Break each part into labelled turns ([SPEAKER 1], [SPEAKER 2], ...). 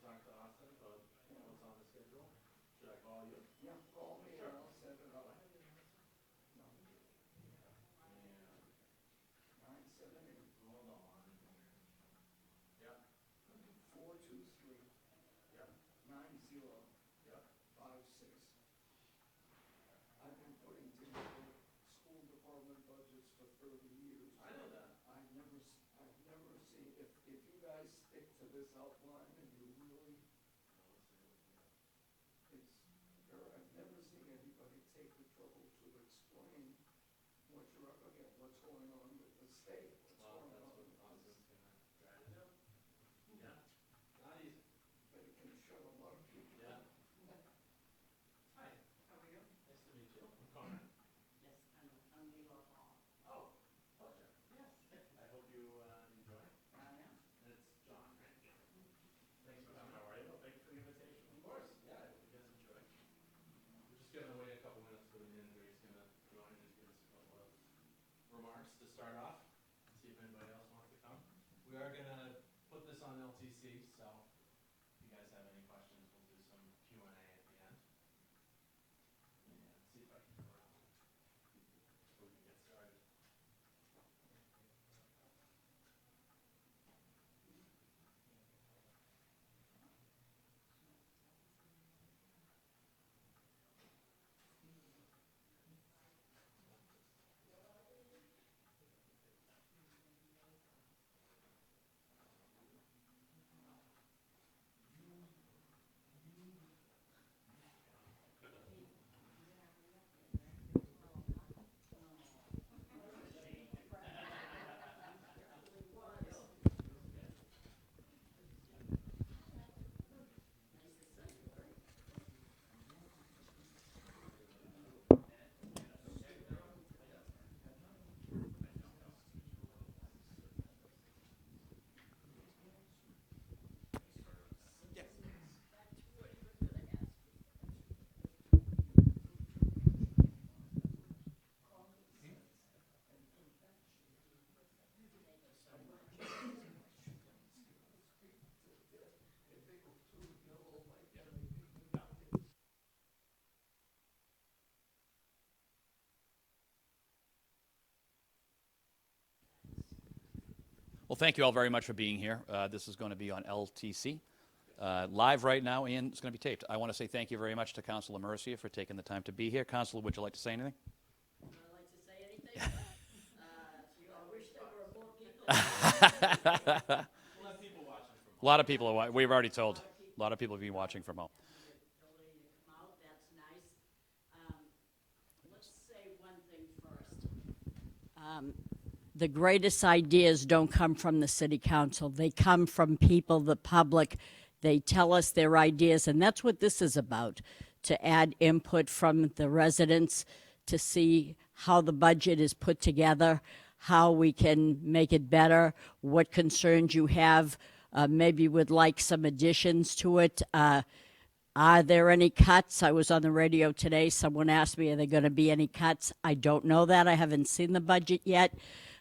[SPEAKER 1] talk to Austin about what's on the schedule? Should I call you?
[SPEAKER 2] Yeah, call me and I'll set it
[SPEAKER 1] Go
[SPEAKER 2] up.
[SPEAKER 1] ahead and answer.
[SPEAKER 2] No.
[SPEAKER 1] And
[SPEAKER 2] 978.
[SPEAKER 1] hold on here. Yep,
[SPEAKER 2] 423
[SPEAKER 1] yep,
[SPEAKER 2] 9056.
[SPEAKER 1] yep.
[SPEAKER 2] I've been putting together school department budgets for 30 years.
[SPEAKER 1] I know that.
[SPEAKER 2] I've never seen, if you guys stick to this outline and you really, I've never seen anybody take the trouble to explain what you're up against, what's going on with the state, what's
[SPEAKER 1] Well,
[SPEAKER 2] going
[SPEAKER 1] that's
[SPEAKER 2] on
[SPEAKER 1] what
[SPEAKER 2] with this.
[SPEAKER 1] Austin's gonna try to do. Yeah, not easy.
[SPEAKER 2] But it can shut a lot of people
[SPEAKER 1] Yeah.
[SPEAKER 2] down.
[SPEAKER 1] Hi, how are you? Nice to meet you. I'm Connor.
[SPEAKER 3] Yes, I'm Lowell.
[SPEAKER 1] Oh, pleasure.
[SPEAKER 3] Yes,
[SPEAKER 1] I hope you enjoy.
[SPEAKER 3] I am.
[SPEAKER 1] And it's John, right? Thanks for coming. How are you? Thank you for the invitation. Of course. Yeah, I hope you guys enjoy. We're just gonna wait a couple minutes for the manager. He's gonna join and just give us a couple of remarks to start off. See if anybody else wants to come. We are gonna put this on LTC, so if you guys have any questions, we'll do some Q&A at the end. And see if I can go around so we can get started.
[SPEAKER 4] Well, thank you all very much for being here. This is going to be on LTC, live right now, and it's going to be taped. I want to say thank you very much to Councilor Mercia for taking the time to be here. Councilor, would you like to say anything?
[SPEAKER 3] Would I like to say anything? I wish there were more people.
[SPEAKER 1] We'll have people watching from
[SPEAKER 4] A lot of people are. We've already told. A lot of people have been watching from home.
[SPEAKER 3] The ability to come out, that's nice. Let's say one thing first. The greatest ideas don't come from the city council. They come from people, the public. They tell us their ideas, and that's what this is about, to add input from the residents to see how the budget is put together, how we can make it better, what concerns you have, maybe would like some additions to it. Are there any cuts? I was on the radio today. Someone asked me, are there going to be any cuts? I don't know that. I haven't seen the budget yet.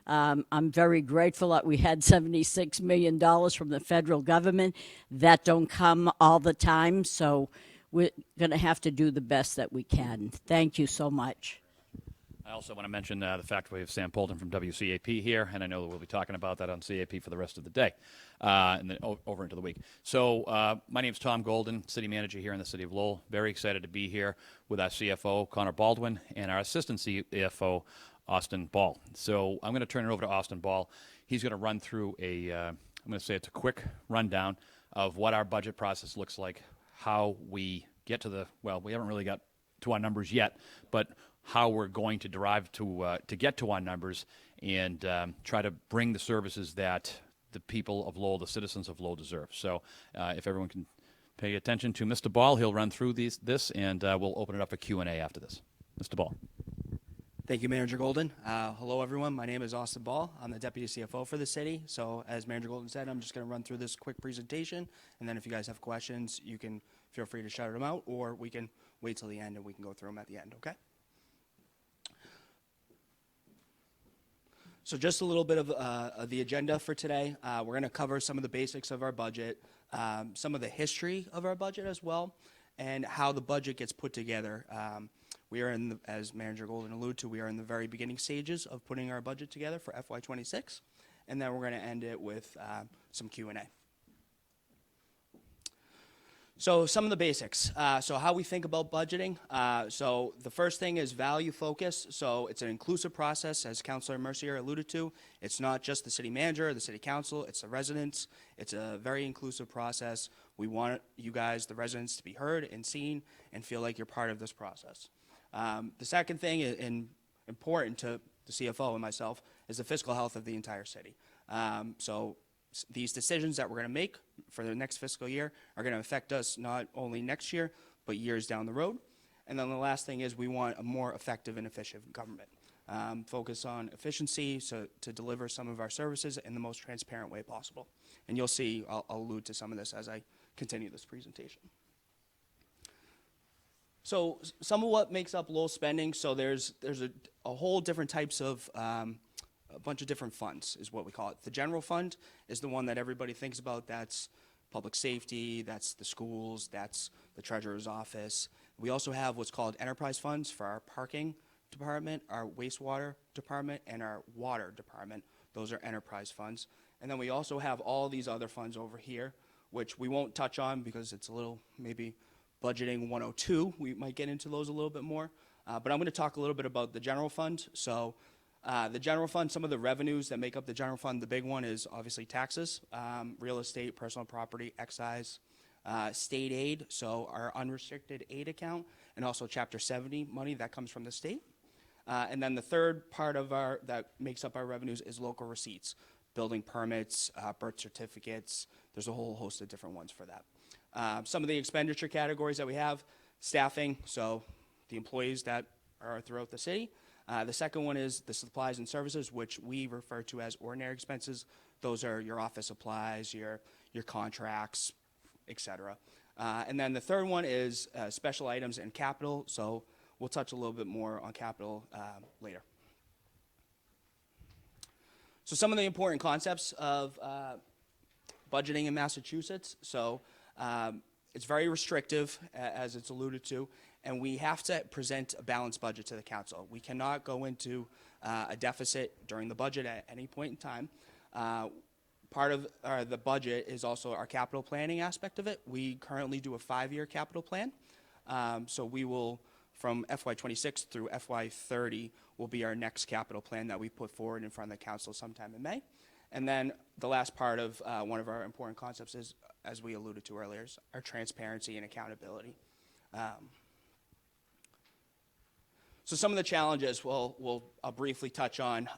[SPEAKER 3] I'm very grateful that we had $76 million from the federal government. That don't come all the time, so we're going to have to do the best that we can. Thank you so much.
[SPEAKER 4] I also want to mention the fact we have Sam Polden from WCAP here, and I know that we'll be talking about that on CAP for the rest of the day and then over into the week. So my name is Tom Golden, city manager here in the city of Lowell. Very excited to be here with our CFO, Connor Baldwin, and our assistant CFO, Austin Ball. So I'm going to turn it over to Austin Ball. He's going to run through I'm going to say it's a quick rundown of what our budget process looks like, how we get to we haven't really got to our numbers yet, but how we're going to derive to get to our numbers and try to bring the services that the people of Lowell, the citizens of Lowell deserve. So if everyone can pay attention to Mr. Ball, he'll run through this, and we'll open it up for Q&A after this. Mr. Ball.
[SPEAKER 5] Thank you, Manager Golden. Hello, everyone. My name is Austin Ball. I'm the Deputy CFO for the city. So as Manager Golden said, I'm just going to run through this quick presentation. And then if you guys have questions, you can feel free to shout them out, or we can wait till the end and we can go through them at the end, okay? So just a little bit of the agenda for today. We're going to cover some of the basics of our budget, some of the history of our budget as well, and how the budget gets put together. We are in, as Manager Golden alluded to, we are in the very beginning stages of putting our budget together for FY26, and then we're going to end it with some Q&A. So some of the basics. So how we think about budgeting. So the first thing is value focus. So it's an inclusive process, as Councilor Mercier alluded to. It's not just the city manager, the city council, it's the residents. It's a very inclusive process. We want you guys, the residents, to be heard and seen and feel like you're part of this process. The second thing, and important to the CFO and myself, is the fiscal health of the entire city. So these decisions that we're going to make for the next fiscal year are going to affect us not only next year, but years down the road. And then the last thing is we want a more effective and efficient government. Focus on efficiency so to deliver some of our services in the most transparent way possible. And you'll see, I'll allude to some of this as I continue this presentation. So some of what makes up Lowell spending, so there's a whole different types of a bunch of different funds is what we call it. The general fund is the one that everybody thinks about. That's public safety, that's the schools, that's the treasurer's office. We also have what's called enterprise funds for our parking department, our wastewater department, and our water department. Those are enterprise funds. And then we also have all these other funds over here, which we won't touch on because it's a little maybe budgeting 102. We might get into those a little bit more. But I'm going to talk a little bit about the general fund. So the general fund, some of the revenues that make up the general fund, the big one is obviously taxes, real estate, personal property, excise, state aid, so our unrestricted aid account, and also Chapter 70 money that comes from the state. And then the third part of that makes up our revenues is local receipts, building permits, birth certificates. There's a whole host of different ones for that. Some of the expenditure categories that we have, staffing, so the employees that are throughout the city. The second one is the supplies and services, which we refer to as ordinary expenses. Those are your office supplies, your contracts, etc. And then the third one is special items and capital. So we'll touch a little bit more on capital later. So some of the important concepts of budgeting in Massachusetts. So it's very restrictive, as it's alluded to, and we have to present a balanced budget to the council. We cannot go into a deficit during the budget at any point in time. Part of the budget is also our capital planning aspect of it. We currently do a 5-year capital plan. So we will, from FY26 through FY30, will be our next capital plan that we put forward in front of the council sometime in May. And then the last part of one of our important concepts is, as we alluded to earlier, is our transparency and accountability. So some of the challenges I'll briefly touch on.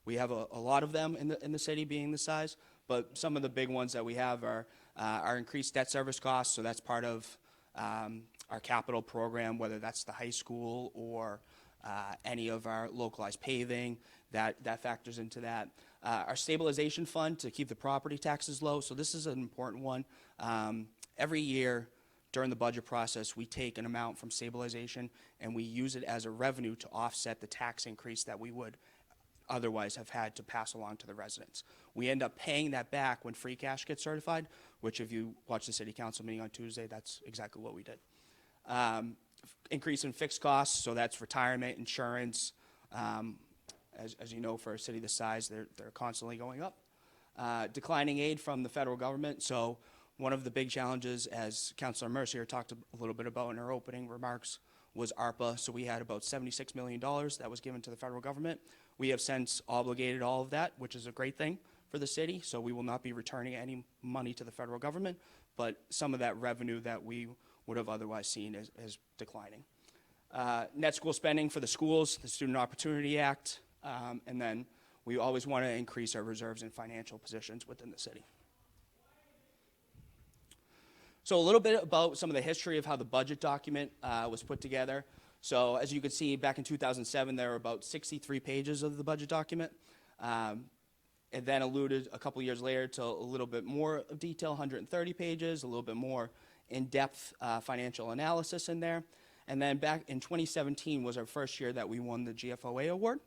[SPEAKER 5] We have a lot of them in the city being this size, but some of the big ones that we have are our increased debt service costs. So that's part of our capital program, whether that's the high school or any of our localized paving, that factors into that. Our stabilization fund to keep the property taxes low. So this is an important one. Every year during the budget process, we take an amount from stabilization and we use it as a revenue to offset the tax increase that we would otherwise have had to pass along to the residents. We end up paying that back when free cash gets certified, which if you watch the city council meeting on Tuesday, that's exactly what we did. Increase in fixed costs, so that's retirement, insurance. As you know, for a city this size, they're constantly going up. Declining aid from the federal government. So one of the big challenges, as Councilor Mercier talked a little bit about in her opening remarks, was ARPA. So we had about $76 million that was given to the federal government. We have since obligated all of that, which is a great thing for the city. So we will not be returning any money to the federal government, but some of that revenue that we would have otherwise seen is declining. Net school spending for the schools, the Student Opportunity Act, and then we always want to increase our reserves and financial positions within the city. So a little bit about some of the history of how the budget document was put together. So as you can see, back in 2007, there were about 63 pages of the budget document. And then alluded a couple years later to a little bit more of detail, 130 pages, a little bit more in-depth financial analysis in there. And then back in 2017 was our first year that we won the GFOA award,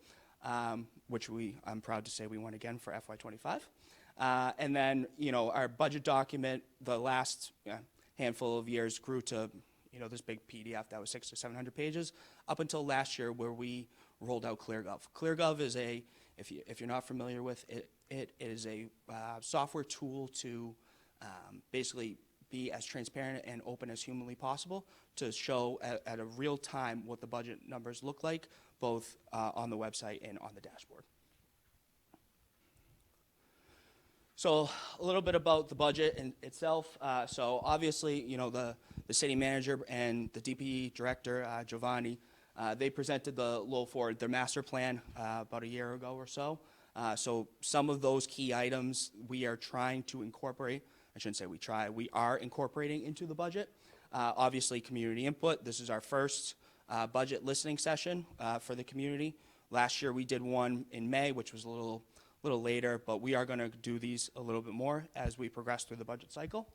[SPEAKER 5] which I'm proud to say we won again for FY25. And then, our budget document, the last handful of years grew to, this big PDF that was 600 to 700 pages, up until last year where we rolled out ClearGov. ClearGov is if you're not familiar with it, it is a software tool to basically be as transparent and open as humanly possible to show at a real time what the budget numbers look like, both on the website and on the dashboard. So a little bit about the budget in itself. So obviously, the city manager and the DPE director, Giovanni, they presented the Lowell Forward, their master plan about a year ago or so. So some of those key items we are trying to incorporate. I shouldn't say we try. We are incorporating into the budget. Obviously, community input. This is our first budget listening session for the community. Last year we did one in May, which was a little later, but we are going to do these a little bit more as we progress through the budget cycle.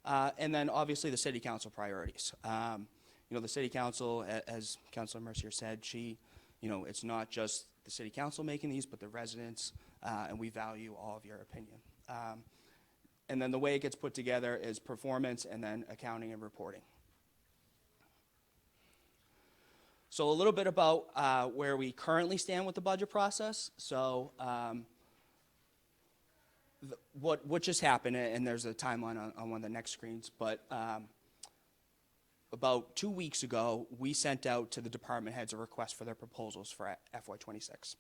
[SPEAKER 5] And then obviously the city council priorities. The city council, as Councilor Mercier said, it's not just the city council making these, but the residents, and we value all of your opinion. And then the way it gets put together is performance and then accounting and reporting. So a little bit about where we currently stand with the budget process. So what just happened, and there's a timeline on one of the next screens, but about 2 weeks ago, we sent out to the department heads a request for their proposals for FY26.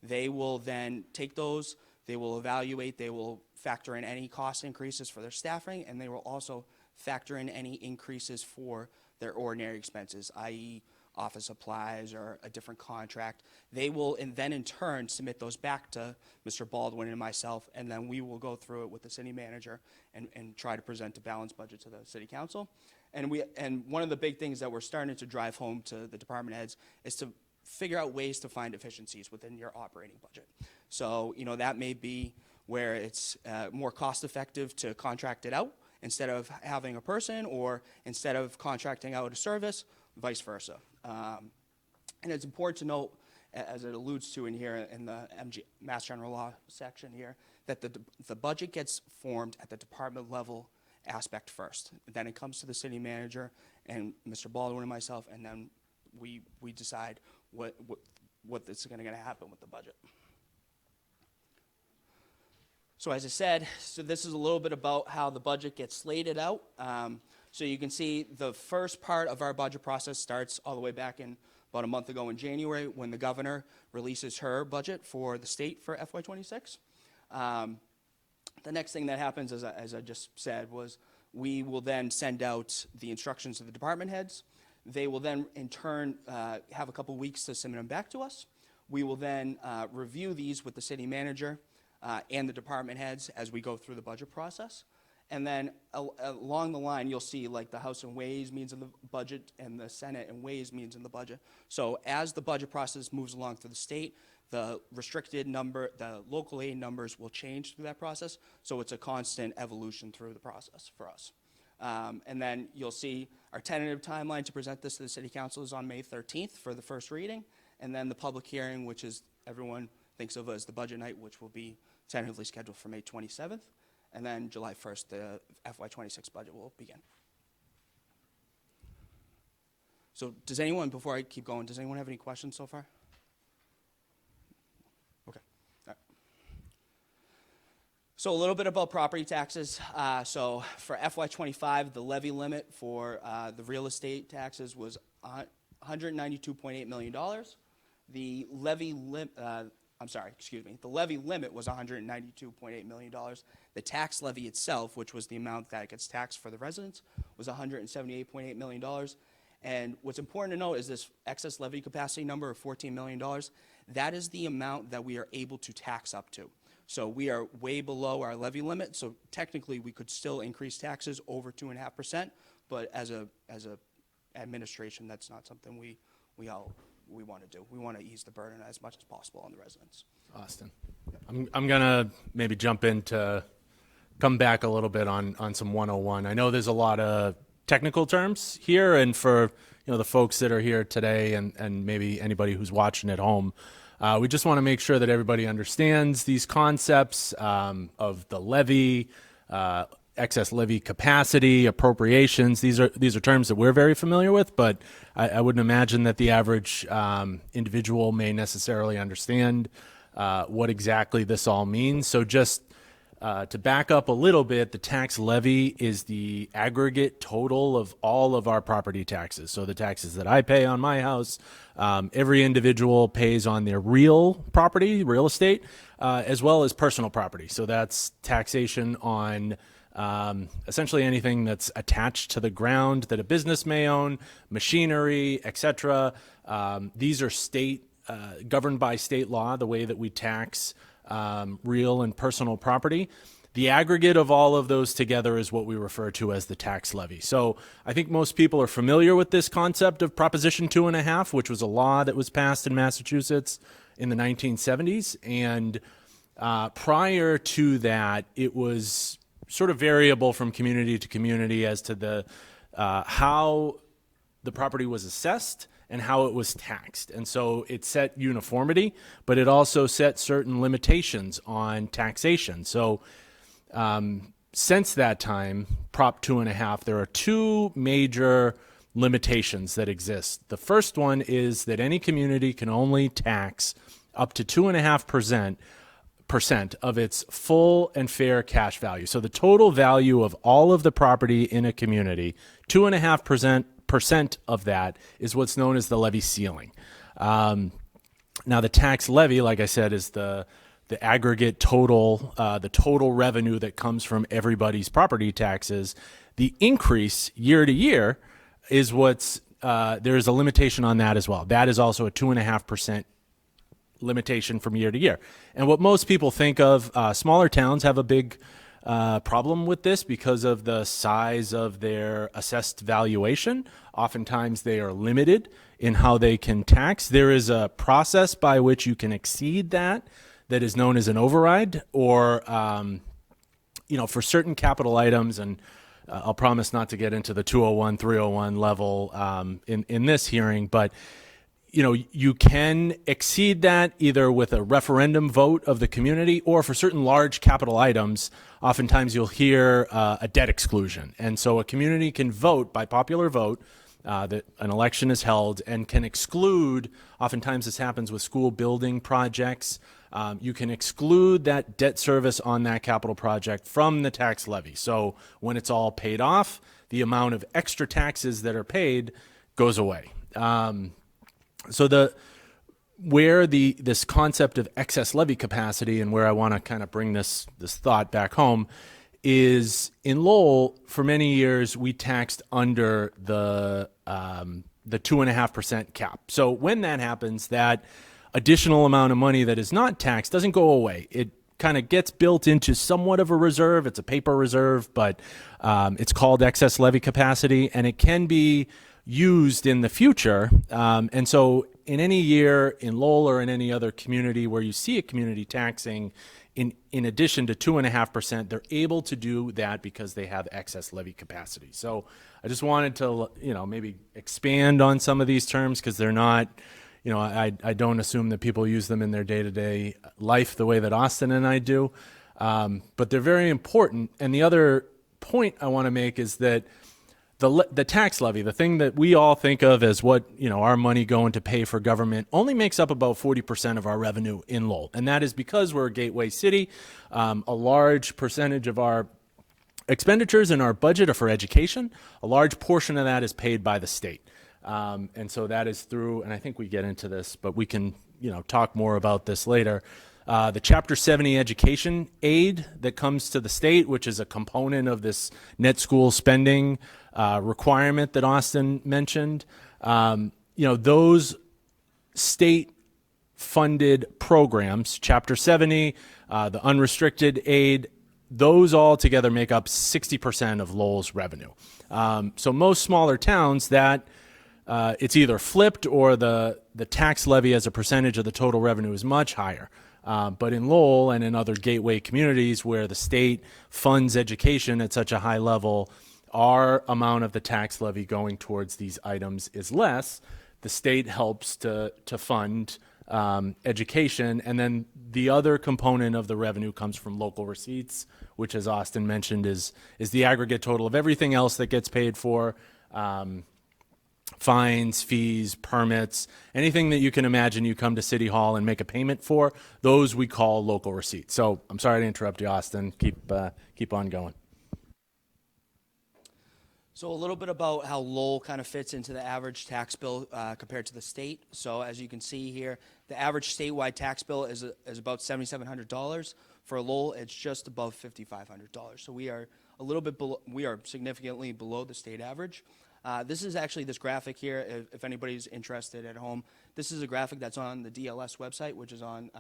[SPEAKER 5] They will then take those, they will evaluate, they will factor in any cost increases for their staffing, and they will also factor in any increases for their ordinary expenses, i.e. office supplies or a different contract. They will then in turn submit those back to Mr. Baldwin and myself, and then we will go through it with the city manager and try to present a balanced budget to the city council. And one of the big things that we're starting to drive home to the department heads is to figure out ways to find efficiencies within your operating budget. So, that may be where it's more cost effective to contract it out instead of having a person, or instead of contracting out a service, vice versa. And it's important to note, as it alludes to in here in the Mass General Law section here, that the budget gets formed at the department level aspect first. Then it comes to the city manager and Mr. Baldwin and myself, and then we decide what is going to happen with the budget. So as I said, this is a little bit about how the budget gets slated out. So you can see the first part of our budget process starts all the way back in about a month ago in January, when the governor releases her budget for the state for FY26. The next thing that happens, as I just said, was we will then send out the instructions to the department heads. They will then, in turn, have a couple weeks to submit them back to us. We will then review these with the city manager and the department heads as we go through the budget process. And then along the line, you'll see like the House and Ways means in the budget and the Senate and Ways means in the budget. So as the budget process moves along through the state, the restricted number, the local aid numbers will change through that process. So it's a constant evolution through the process for us. And then you'll see our tentative timeline to present this to the City Council is on May 13th for the first reading. And then the public hearing, which is everyone thinks of as the budget night, which will be tentatively scheduled for May 27th. And then July 1st, the FY26 budget will begin. So does anyone, before I keep going, does anyone have any questions so far? Okay. All right. So a little bit about property taxes. So for FY25, the levy limit for the real estate taxes was $192.8 million. The levy limit was $192.8 million. The tax levy itself, which was the amount that gets taxed for the residents, was $178.8 million. And what's important to note is this excess levy capacity number of $14 million. That is the amount that we are able to tax up to. So we are way below our levy limit. So technically, we could still increase taxes over 2.5%. But as a administration, that's not something we want to do. We want to ease the burden as much as possible on the residents.
[SPEAKER 6] Austin, I'm gonna maybe jump in to come back a little bit on some 101. I know there's a lot of technical terms here, and for the folks that are here today and maybe anybody who's watching at home, We just want to make sure that everybody understands these concepts of the levy, excess levy capacity, appropriations. These are terms that we're very familiar with, but I wouldn't imagine that the average individual may necessarily understand what exactly this all means. So just to back up a little bit, the tax levy is the aggregate total of all of our property taxes. So the taxes that I pay on my house, every individual pays on their real property, real estate, as well as personal property. So that's taxation on essentially anything that's attached to the ground that a business may own, machinery, etc. These are governed by state law, the way that we tax real and personal property. The aggregate of all of those together is what we refer to as the tax levy. So I think most people are familiar with this concept of Proposition 2.5, which was a law that was passed in Massachusetts in the 1970s. And prior to that, it was sort of variable from community to community as to how the property was assessed and how it was taxed. And so it set uniformity, but it also set certain limitations on taxation. So since that time, Prop 2.5, there are two major limitations that exist. The first one is that any community can only tax up to 2.5% of its full and fair cash value. So the total value of all of the property in a community, 2.5% of that is what's known as the levy ceiling. Now the tax levy, like I said, is the aggregate total, the total revenue that comes from everybody's property taxes. The increase year to year is there's a limitation on that as well. That is also a 2.5% limitation from year to year. And what most people think of, smaller towns have a big problem with this because of the size of their assessed valuation. Oftentimes they are limited in how they can tax. There is a process by which you can exceed that is known as an override, or for certain capital items, and I'll promise not to get into the 201, 301 level in this hearing, but you can exceed that either with a referendum vote of the community, or for certain large capital items, oftentimes you'll hear a debt exclusion. And so a community can vote by popular vote that an election is held and can exclude, oftentimes this happens with school building projects, you can exclude that debt service on that capital project from the tax levy. So when it's all paid off, the amount of extra taxes that are paid goes away. So where this concept of excess levy capacity, and where I want to kind of bring this thought back home, is in Lowell, for many years, we taxed under the 2.5% cap. So when that happens, that additional amount of money that is not taxed doesn't go away. It kind of gets built into somewhat of a reserve. It's a paper reserve, but it's called excess levy capacity, and it can be used in the future. And so in any year in Lowell or in any other community where you see a community taxing in addition to 2.5%, they're able to do that because they have excess levy capacity. So I just wanted to, maybe expand on some of these terms, because they're not, I don't assume that people use them in their day-to-day life the way that Austin and I do. But they're very important. And the other point I want to make is that the tax levy, the thing that we all think of as what, our money going to pay for government, only makes up about 40% of our revenue in Lowell. And that is because we're a gateway city. A large percentage of our expenditures in our budget are for education. A large portion of that is paid by the state. And so that is through, and I think we get into this, but we can, talk more about this later. The Chapter 70 education aid that comes to the state, which is a component of this net school spending requirement that Austin mentioned. Those state-funded programs, Chapter 70, the unrestricted aid, those all together make up 60% of Lowell's revenue. So most smaller towns, that it's either flipped, or the tax levy as a percentage of the total revenue is much higher. But in Lowell and in other gateway communities where the state funds education at such a high level, our amount of the tax levy going towards these items is less. The state helps to fund education, and then the other component of the revenue comes from local receipts, which, as Austin mentioned, is the aggregate total of everything else that gets paid for, fines, fees, permits, anything that you can imagine you come to City Hall and make a payment for, those we call local receipts. So I'm sorry to interrupt you, Austin. Keep on going.
[SPEAKER 5] So a little bit about how Lowell kind of fits into the average tax bill compared to the state. So as you can see here, the average statewide tax bill is about $7,700. For Lowell, it's just above $5,500. So we are a little bit below, we are significantly below the state average. This is actually this graphic here, if anybody's interested at home. This is a graphic that's on the DLS website, which is on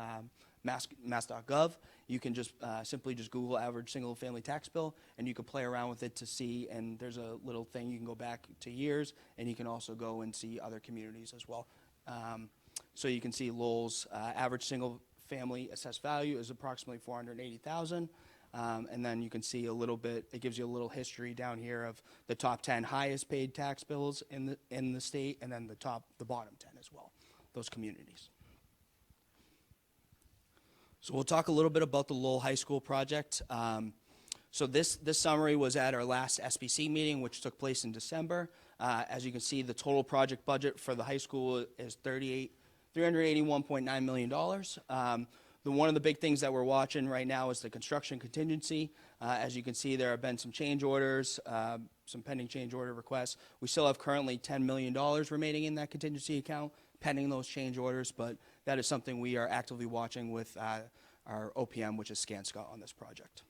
[SPEAKER 5] mass.gov. You can just simply just Google average single family tax bill, and you can play around with it to see, and there's a little thing you can go back to years, and you can also go and see other communities as well. So you can see Lowell's average single family assessed value is approximately $480,000. And then you can see a little bit, it gives you a little history down here of the top 10 highest paid tax bills in the state, and then the bottom 10 as well, those communities. So we'll talk a little bit about the Lowell High School project. So this summary was at our last SBC meeting, which took place in December. As you can see, the total project budget for the high school is $381.9 million. One of the big things that we're watching right now is the construction contingency. As you can see, there have been some change orders, some pending change order requests. We still have currently $10 million remaining in that contingency account, pending those change orders, but that is something we are actively watching with our OPM, which is ScanScott, on this project.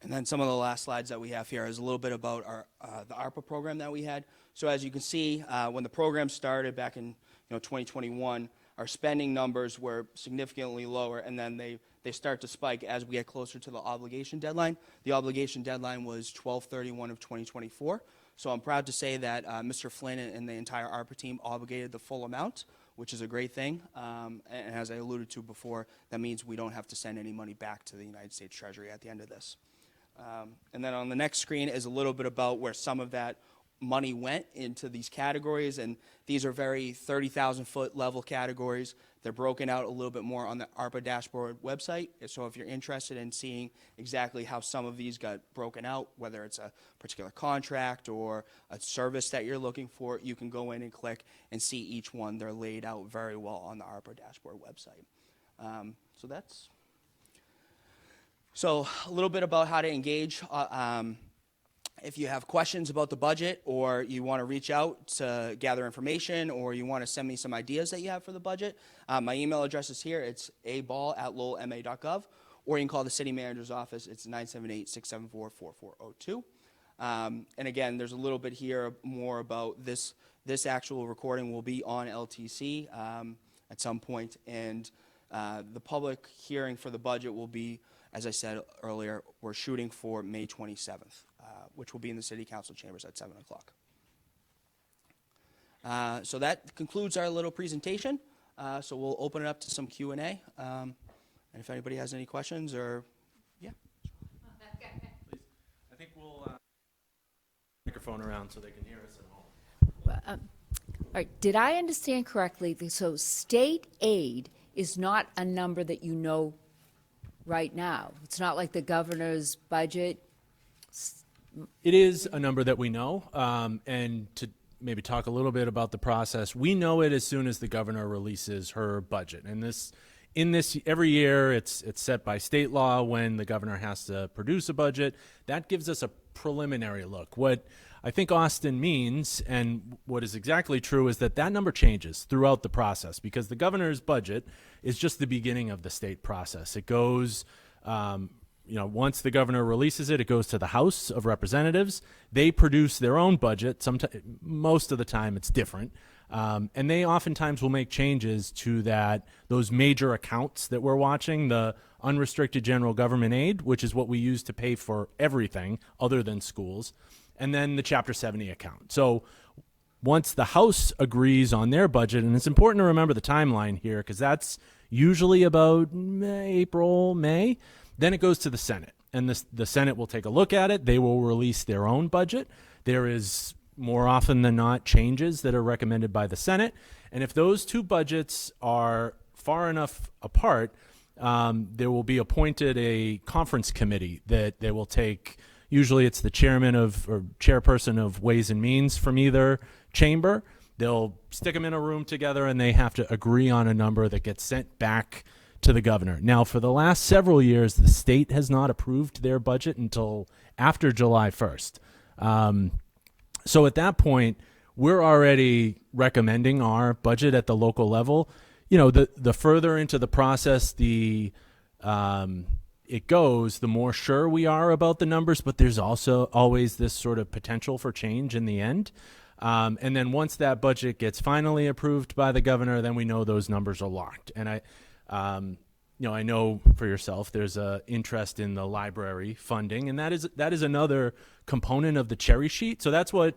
[SPEAKER 5] And then some of the last slides that we have here is a little bit about the ARPA program that we had. So as you can see, when the program started back in 2021, our spending numbers were significantly lower, and then they start to spike as we get closer to the obligation deadline. The obligation deadline was 12/31 of 2024. So I'm proud to say that Mr. Flynn and the entire ARPA team obligated the full amount, which is a great thing. And as I alluded to before, that means we don't have to send any money back to the United States Treasury at the end of this. And then on the next screen is a little bit about where some of that money went into these categories, and these are very 30,000-foot level categories. They're broken out a little bit more on the ARPA dashboard website, so if you're interested in seeing exactly how some of these got broken out, whether it's a particular contract or a service that you're looking for, you can go in and click and see each one. They're laid out very well on the ARPA dashboard website. So a little bit about how to engage. If you have questions about the budget, or you want to reach out to gather information, or you want to send me some ideas that you have for the budget, my email address is here. It's aball@lowellma.gov, or you can call the city manager's office. It's 978-674-4402. And again, there's a little bit here more about this actual recording will be on LTC at some point, and the public hearing for the budget will be, as I said earlier, we're shooting for May 27th. Which will be in the City Council chambers at 7 o'clock. So that concludes our little presentation. So we'll open it up to some Q&A. And if anybody has any questions or, yeah.
[SPEAKER 6] Please. I think we'll microphone around so they can hear us at home.
[SPEAKER 7] All right, did I understand correctly? So state aid is not a number that you know right now. It's not like the governor's budget.
[SPEAKER 6] It is a number that we know, and to maybe talk a little bit about the process, we know it as soon as the governor releases her budget. And in this every year, it's set by state law when the governor has to produce a budget. That gives us a preliminary look. What I think Austin means, and what is exactly true, is that number changes throughout the process, because the governor's budget is just the beginning of the state process. It goes once the governor releases it, it goes to the House of Representatives. They produce their own budget. Most of the time it's different. And they oftentimes will make changes to those major accounts that we're watching, the unrestricted general government aid, which is what we use to pay for everything other than schools, and then the Chapter 70 account. So once the House agrees on their budget, and it's important to remember the timeline here because that's usually about April, May, then it goes to the Senate, and the Senate will take a look at it. They will release their own budget. There is more often than not changes that are recommended by the Senate. And if those two budgets are far enough apart, there will be appointed a conference committee that they will take. Usually it's the chairman of or chairperson of Ways and Means from either chamber. They'll stick them in a room together and they have to agree on a number that gets sent back to the governor. Now, for the last several years, the state has not approved their budget until after July 1st. So at that point, we're already recommending our budget at the local level. You know, the further into the process it goes, the more sure we are about the numbers, but there's also always this sort of potential for change in the end. And then once that budget gets finally approved by the governor, then we know those numbers are locked. And I know for yourself, there's a interest in the library funding, and that is another component of the cherry sheet. So that's what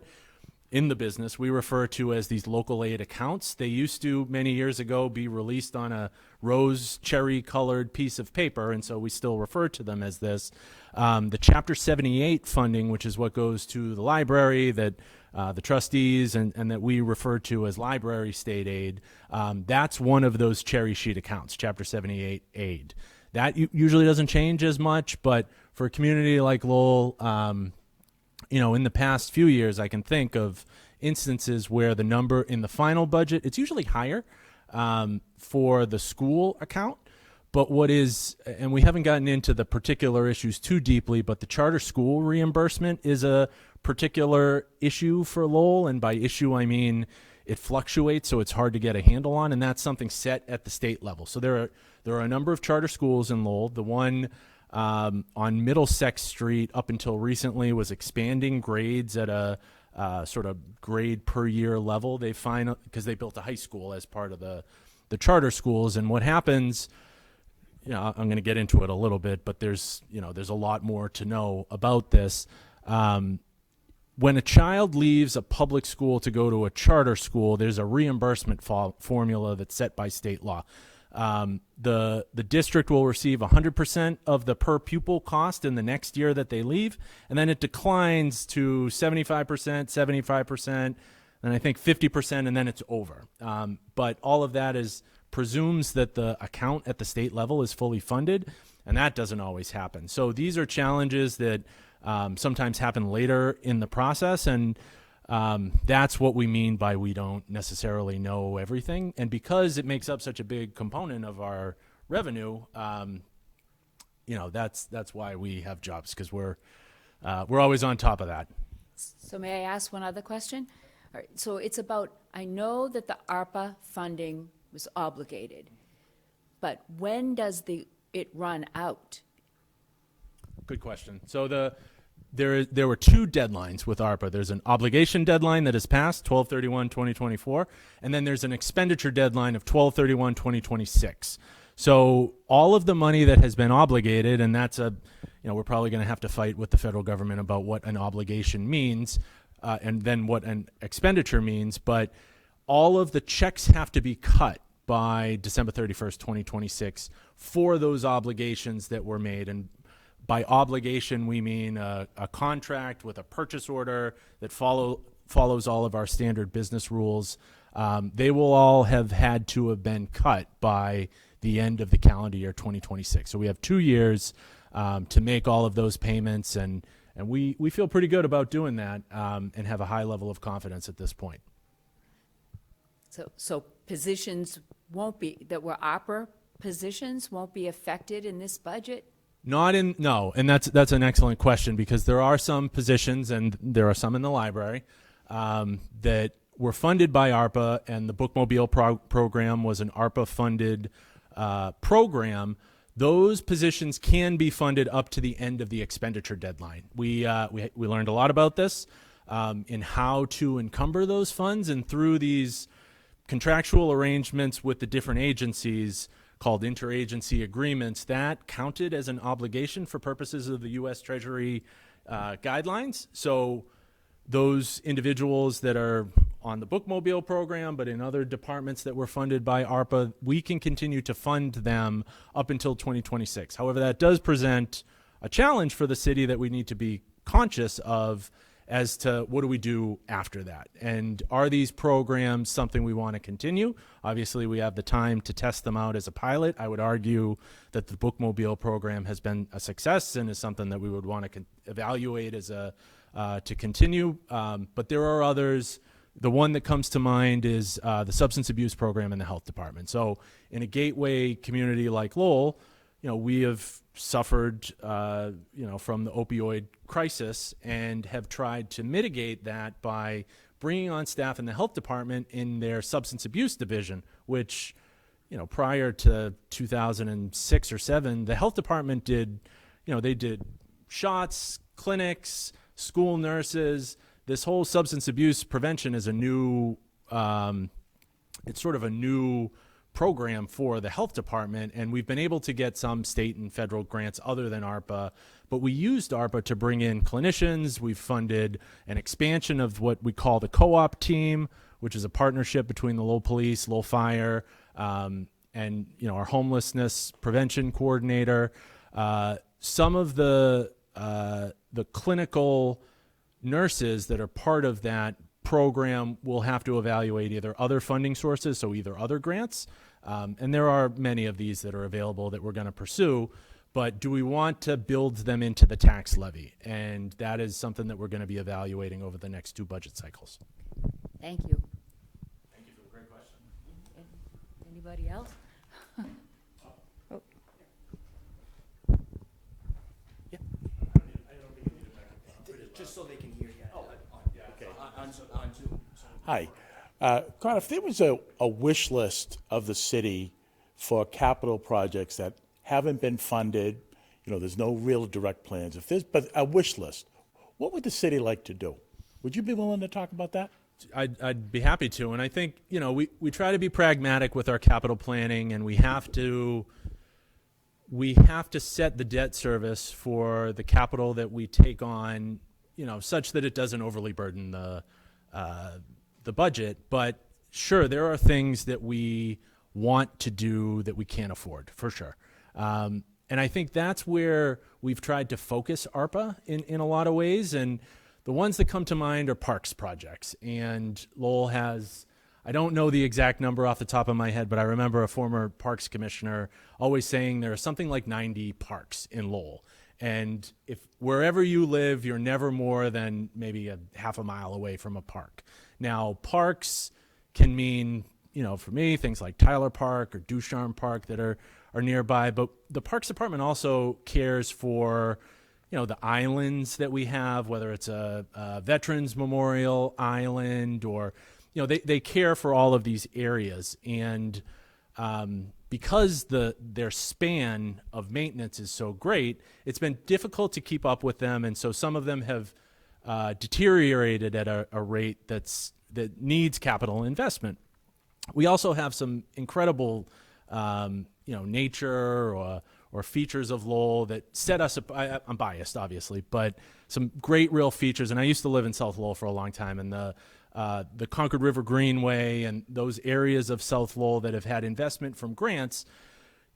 [SPEAKER 6] in the business we refer to as these local aid accounts. They used to, many years ago, be released on a rose cherry colored piece of paper, and so we still refer to them as this. The Chapter 78 funding, which is what goes to the library, that the trustees and that we refer to as library state aid, that's one of those cherry sheet accounts, Chapter 78 aid. That usually doesn't change as much, but for a community like Lowell, in the past few years, I can think of instances where the number in the final budget, it's usually higher for the school account. But and we haven't gotten into the particular issues too deeply, but the charter school reimbursement is a particular issue for Lowell. And by issue, I mean it fluctuates, so it's hard to get a handle on. And that's something set at the state level. So there are a number of charter schools in Lowell. The one on Middlesex Street up until recently was expanding grades at a sort of grade per year level. They find, because they built a high school as part of the charter schools. And what happens, I'm going to get into it a little bit, but there's a lot more to know about this. When a child leaves a public school to go to a charter school, there's a reimbursement formula that's set by state law. The district will receive 100% of the per pupil cost in the next year that they leave, and then it declines to 75%, 75%, and I think 50%, and then it's over. But all of that presumes that the account at the state level is fully funded, and that doesn't always happen. So these are challenges that sometimes happen later in the process, and that's what we mean by we don't necessarily know everything. And because it makes up such a big component of our revenue, that's why we have jobs, because we're always on top of that.
[SPEAKER 7] So may I ask one other question? All right, so it's about, I know that the ARPA funding was obligated, but when does it run out?
[SPEAKER 6] Good question. So there were two deadlines with ARPA. There's an obligation deadline that is passed, 12/31/2024, and then there's an expenditure deadline of 12/31/2026. So all of the money that has been obligated, and that's we're probably going to have to fight with the federal government about what an obligation means, and then what an expenditure means, but all of the checks have to be cut by December 31st, 2026 for those obligations that were made. And by obligation, we mean a contract with a purchase order that follows all of our standard business rules. They will all have had to have been cut by the end of the calendar year 2026. So we have 2 years to make all of those payments, and we feel pretty good about doing that, and have a high level of confidence at this point.
[SPEAKER 7] So positions that were ARPA positions won't be affected in this budget?
[SPEAKER 6] No, and that's an excellent question, because there are some positions, and there are some in the library, that were funded by ARPA, and the Bookmobile program was an ARPA-funded program. Those positions can be funded up to the end of the expenditure deadline. We learned a lot about this in how to encumber those funds, and through these contractual arrangements with the different agencies called interagency agreements, that counted as an obligation for purposes of the U.S. Treasury guidelines. So those individuals that are on the Bookmobile program, but in other departments that were funded by ARPA, we can continue to fund them up until 2026. However, that does present a challenge for the city that we need to be conscious of, as to what do we do after that. And are these programs something we want to continue? Obviously, we have the time to test them out as a pilot. I would argue that the Bookmobile program has been a success and is something that we would want to evaluate as to continue. But there are others. The one that comes to mind is the substance abuse program in the health department. So in a gateway community like Lowell, we have suffered, from the opioid crisis and have tried to mitigate that by bringing on staff in the health department in their substance abuse division, which, prior to 2006 or 7, the health department did, they did shots, clinics, school nurses. This whole substance abuse prevention is a new, it's sort of a new program for the health department, and we've been able to get some state and federal grants other than ARPA, but we used ARPA to bring in clinicians. We've funded an expansion of what we call the co-op team, which is a partnership between the Lowell Police, Lowell Fire, and our homelessness prevention coordinator. Some of the clinical nurses that are part of that program will have to evaluate either other funding sources, so either other grants, and there are many of these that are available that we're going to pursue, but do we want to build them into the tax levy? And that is something that we're going to be evaluating over the next 2 budget cycles.
[SPEAKER 7] Thank you.
[SPEAKER 1] Thank you for the great question.
[SPEAKER 7] Anybody else? Oh.
[SPEAKER 5] Just so they can hear you.
[SPEAKER 1] Okay.
[SPEAKER 5] On Zoom.
[SPEAKER 8] Hi. Carl, if there was a wish list of the city for capital projects that haven't been funded, there's no real direct plans, but a wish list, what would the city like to do? Would you be willing to talk about that?
[SPEAKER 6] I'd be happy to, and I think, we try to be pragmatic with our capital planning, and we have to set the debt service for the capital that we take on, such that it doesn't overly burden the budget. But sure, there are things that we want to do that we can't afford, for sure. And I think that's where we've tried to focus ARPA in a lot of ways. And the ones that come to mind are parks projects. And Lowell has, I don't know the exact number off the top of my head, but I remember a former parks commissioner always saying there are something like 90 parks in Lowell. And if wherever you live, you're never more than maybe a half a mile away from a park. Now, parks can mean, for me, things like Tyler Park or Ducharme Park that are nearby. But the Parks Department also cares for, the islands that we have, whether it's a Veterans Memorial Island or, they care for all of these areas. And because their span of maintenance is so great, it's been difficult to keep up with them. And so some of them have deteriorated at a rate that needs capital investment. We also have some incredible, nature or features of Lowell that set us up. I'm biased, obviously, but some great real features. And I used to live in South Lowell for a long time, and the Concord River Greenway and those areas of South Lowell that have had investment from grants.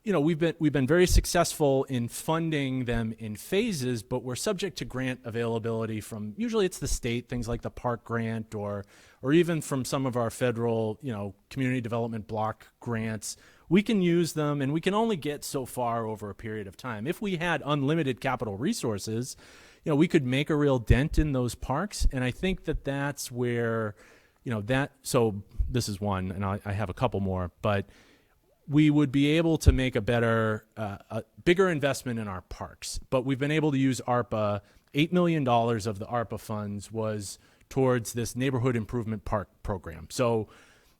[SPEAKER 6] We've been very successful in funding them in phases, but we're subject to grant availability from, usually it's the state, things like the park grant or even from some of our federal, community development block grants. We can use them, and we can only get so far over a period of time. If we had unlimited capital resources, we could make a real dent in those parks. And I think that's where, so this is one, and I have a couple more, but we would be able to make a bigger investment in our parks. But we've been able to use ARPA. $8 million of the ARPA funds was towards this neighborhood improvement park program. So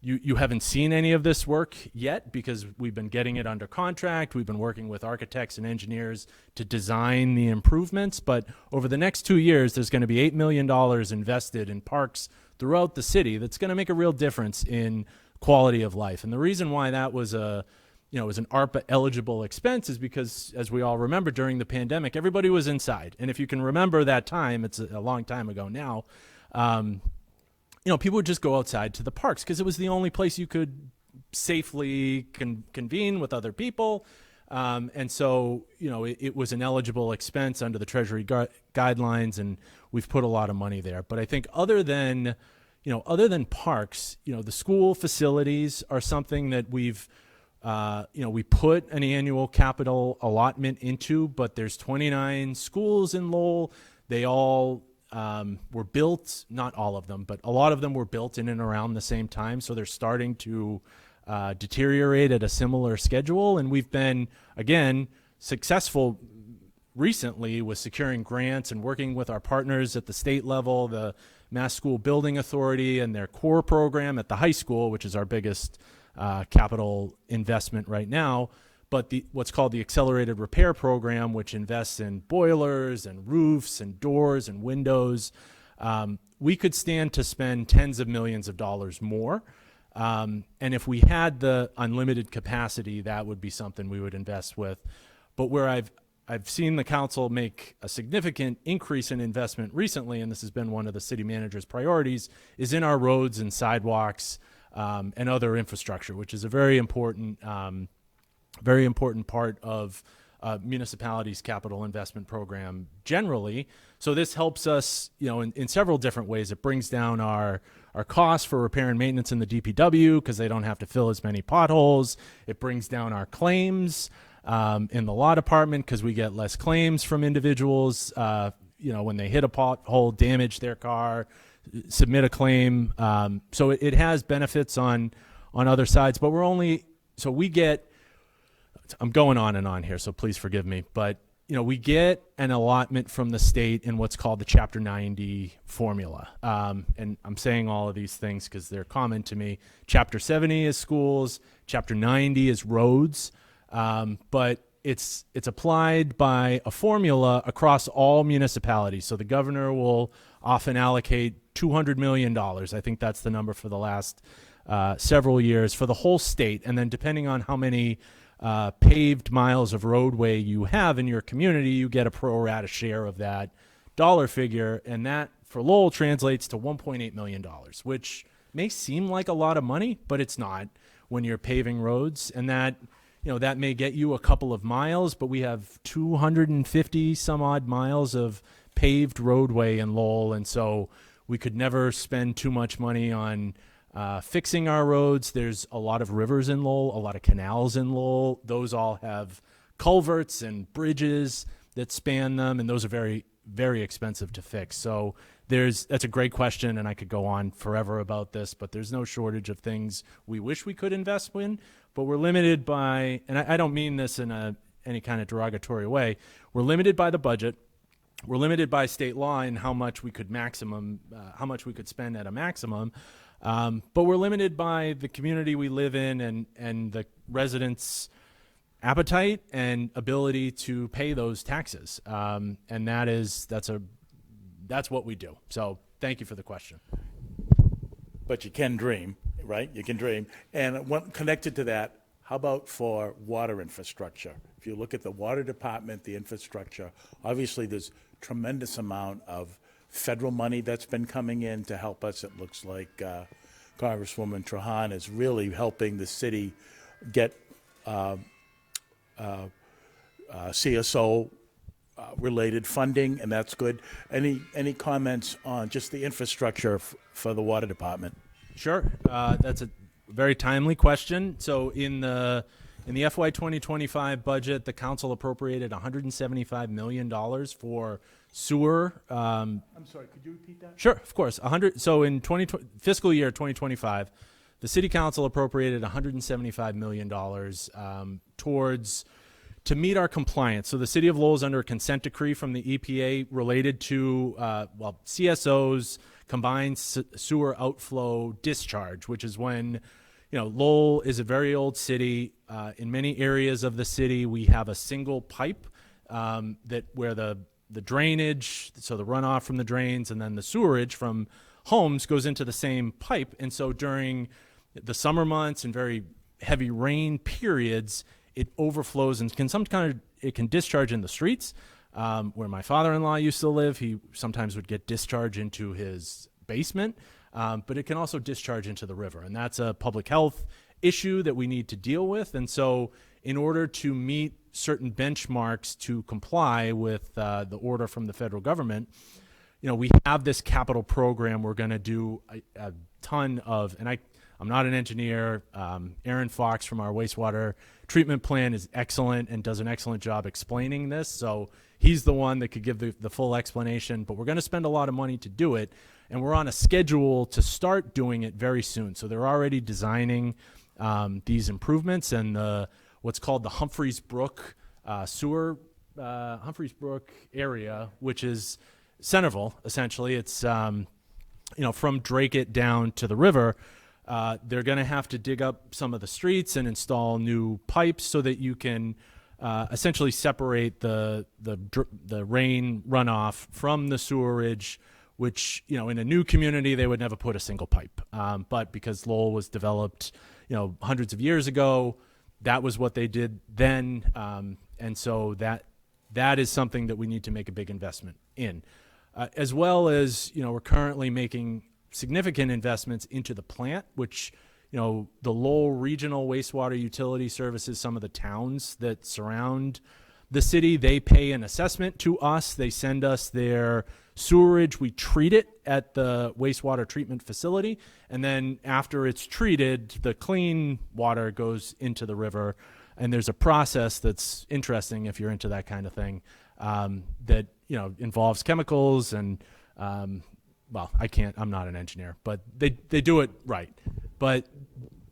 [SPEAKER 6] you haven't seen any of this work yet because we've been getting it under contract. We've been working with architects and engineers to design the improvements. But over the next 2 years, there's going to be $8 million invested in parks throughout the city that's going to make a real difference in quality of life. And the reason why that was was an ARPA eligible expense is because, as we all remember, during the pandemic, everybody was inside. And if you can remember that time, it's a long time ago now, people would just go outside to the parks because it was the only place you could safely convene with other people. And so, it was an eligible expense under the Treasury guidelines, and we've put a lot of money there. But I think other than parks, the school facilities are something that we put an annual capital allotment into, but there's 29 schools in Lowell. They all were built, not all of them, but a lot of them were built in and around the same time. So they're starting to deteriorate at a similar schedule. And we've been, again, successful recently with securing grants and working with our partners at the state level, the Mass School Building Authority and their core program at the high school, which is our biggest capital investment right now. But what's called the Accelerated Repair Program, which invests in boilers and roofs and doors and windows, we could stand to spend tens of millions of dollars more. And if we had the unlimited capacity, that would be something we would invest with. But where I've seen the council make a significant increase in investment recently, and this has been one of the city manager's priorities, is in our roads and sidewalks and other infrastructure, which is a very important part of municipalities' capital investment program generally. So this helps us, in several different ways. It brings down our costs for repair and maintenance in the DPW because they don't have to fill as many potholes. It brings down our claims in the law department because we get less claims from individuals, when they hit a pothole, damage their car, submit a claim. So it has benefits on other sides, but I'm going on and on here, so please forgive me. But, we get an allotment from the state in what's called the Chapter 90 formula. And I'm saying all of these things because they're common to me. Chapter 70 is schools. Chapter 90 is roads. But it's applied by a formula across all municipalities. So the governor will often allocate $200 million. I think that's the number for the last several years for the whole state. And then depending on how many paved miles of roadway you have in your community, you get a pro rata share of that dollar figure. And that for Lowell translates to $1.8 million, which may seem like a lot of money, but it's not when you're paving roads. And that may get you a couple of miles, but we have 250 some odd miles of paved roadway in Lowell. And so we could never spend too much money on fixing our roads. There's a lot of rivers in Lowell, a lot of canals in Lowell. Those all have culverts and bridges that span them, and those are very, very expensive to fix. So that's a great question, and I could go on forever about this, but there's no shortage of things we wish we could invest in, but we're limited by, and I don't mean this in any kind of derogatory way, we're limited by the budget. We're limited by state law in how much we could spend at a maximum. But we're limited by the community we live in and the residents' appetite and ability to pay those taxes. And that's what we do. So thank you for the question.
[SPEAKER 8] But you can dream, right? You can dream. And connected to that, how about for water infrastructure? If you look at the water department, the infrastructure, obviously there's tremendous amount of federal money that's been coming in to help us. It looks like Congresswoman Trahan is really helping the city get CSO related funding, and that's good. Any comments on just the infrastructure for the water department?
[SPEAKER 6] Sure. That's a very timely question. So in the FY 2025 budget, the council appropriated $175 million for sewer.
[SPEAKER 8] I'm sorry, could you repeat that?
[SPEAKER 6] Sure, of course. So in fiscal year 2025, the city council appropriated $175 million to meet our compliance. So the city of Lowell is under a consent decree from the EPA related to CSOs, combined sewer outflow discharge, which is when Lowell is a very old city. In many areas of the city, we have a single pipe where the drainage, so the runoff from the drains, and then the sewerage from homes goes into the same pipe. And so during the summer months and very heavy rain periods, it overflows and it can discharge in the streets. Where my father-in-law used to live, he sometimes would get discharge into his basement, but it can also discharge into the river. And that's a public health issue that we need to deal with. And so in order to meet certain benchmarks to comply with the order from the federal government, we have this capital program. We're going to do a ton of, and I'm not an engineer. Aaron Fox from our wastewater treatment plant is excellent and does an excellent job explaining this. So he's the one that could give the full explanation, but we're going to spend a lot of money to do it. And we're on a schedule to start doing it very soon. So they're already designing these improvements, and what's called the Humphreys Brook sewer, Humphreys Brook area, which is Centerville, essentially. It's, from Drakeit down to the river. They're going to have to dig up some of the streets and install new pipes so that you can essentially separate the rain runoff from the sewerage, which, in a new community, they would never put a single pipe. But because Lowell was developed, hundreds of years ago, that was what they did then. And so that is something that we need to make a big investment in. As well as, we're currently making significant investments into the plant, which, the Lowell Regional Wastewater Utility services some of the towns that surround the city. They pay an assessment to us. They send us their sewerage. We treat it at the wastewater treatment facility. And then after it's treated, the clean water goes into the river. And there's a process that's interesting if you're into that kind of thing, that, involves chemicals and, I'm not an engineer, but they do it right. But